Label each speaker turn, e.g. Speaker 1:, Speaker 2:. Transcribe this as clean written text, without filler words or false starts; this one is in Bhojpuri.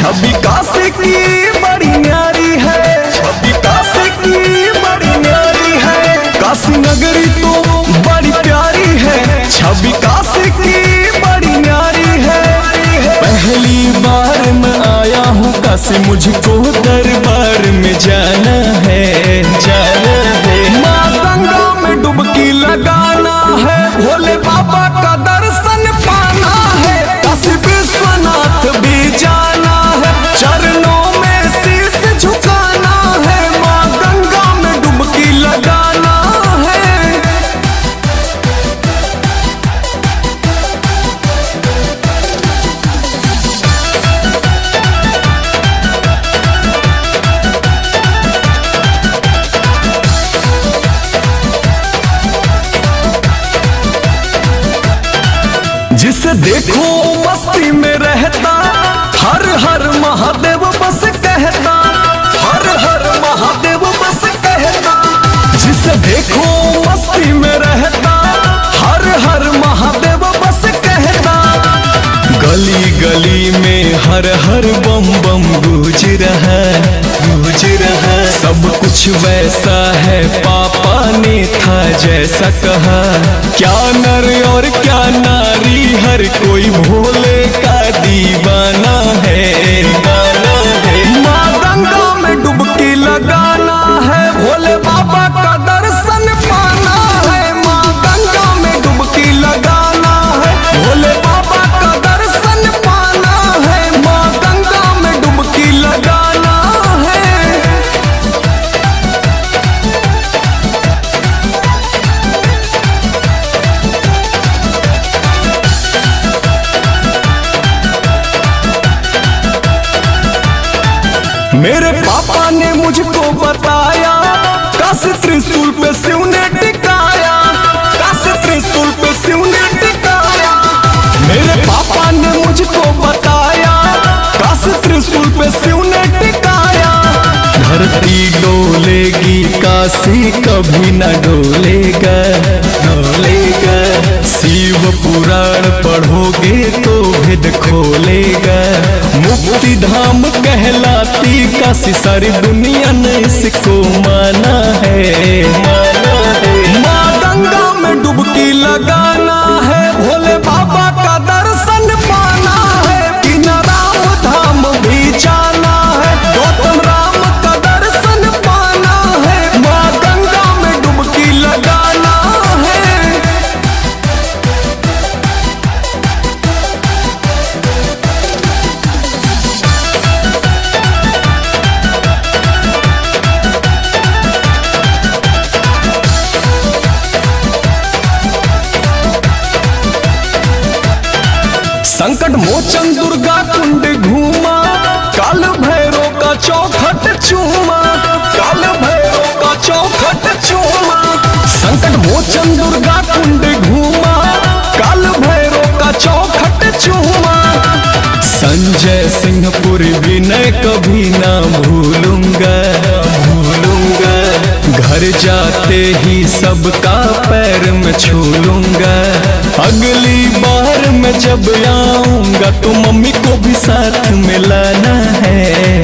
Speaker 1: छवि काशी की बड़ी न्यारी है, छवि काशी की बड़ी न्यारी है। काशी नगरी तो बड़ी प्यारी है, छवि काशी की बड़ी न्यारी है। पहली बार मैं आया हूँ काशी, मुझको दरबार में जाना है, जाना है। माँ गंगा में डुबकी लगाना है, भोले बाबा का दर्शन पाना है। काशी विश्वनाथ भी जाना है, चरणों में शीश झुकाना है। माँ गंगा में डुबकी लगाना है। जिसे देखो मस्ती में रहता, हर हर महादेव बस कहता, हर हर महादेव बस कहता। जिसे देखो मस्ती में रहता, हर हर महादेव बस कहता। गली गली में हर हर बम बम गूंज रहा, गूंज रहा। सब कुछ वैसा है पापा ने था जैसा कहा। क्या नर और क्या नारी, हर कोई भोले का दीवाना है, दीवाना है। माँ गंगा में डुबकी लगाना है, भोले बाबा का दर्शन पाना है। माँ गंगा में डुबकी लगाना है, भोले बाबा का दर्शन पाना है। माँ गंगा में डुबकी लगाना है। मेरे पापा ने मुझको बताया, काशी त्रिशूल पे शिव ने टिकाया, काशी त्रिशूल पे शिव ने टिकाया। मेरे पापा ने मुझको बताया, काशी त्रिशूल पे शिव ने टिकाया। धरती डोलेगी, काशी कभी न डोलेगा, डोलेगा। शिव पुराण पढ़ोगे तो भेद खोलेगा। मुक्ति धाम कहलाती काशी, सारी दुनिया ने इसको माना है, माना है। माँ गंगा में डुबकी लगाना है, भोले बाबा का दर्शन पाना है। कि राम धाम भी जाना है, गौतम राम का दर्शन पाना है। माँ गंगा में डुबकी लगाना है। संकट मोचन दुर्गा कुंड घूमा, काल भैरव का चौखट चूमा, काल भैरव का चौखट चूमा। संकट मोचन दुर्गा कुंड घूमा, काल भैरव का चौखट चूमा। संजय सिंहपुर विनय कभी ना भूलूंगा, भूलूंगा। घर जाते ही सबका पैर में छू लूंगा। अगली बार मैं जब आऊंगा तो मम्मी को भी साथ में लाना है।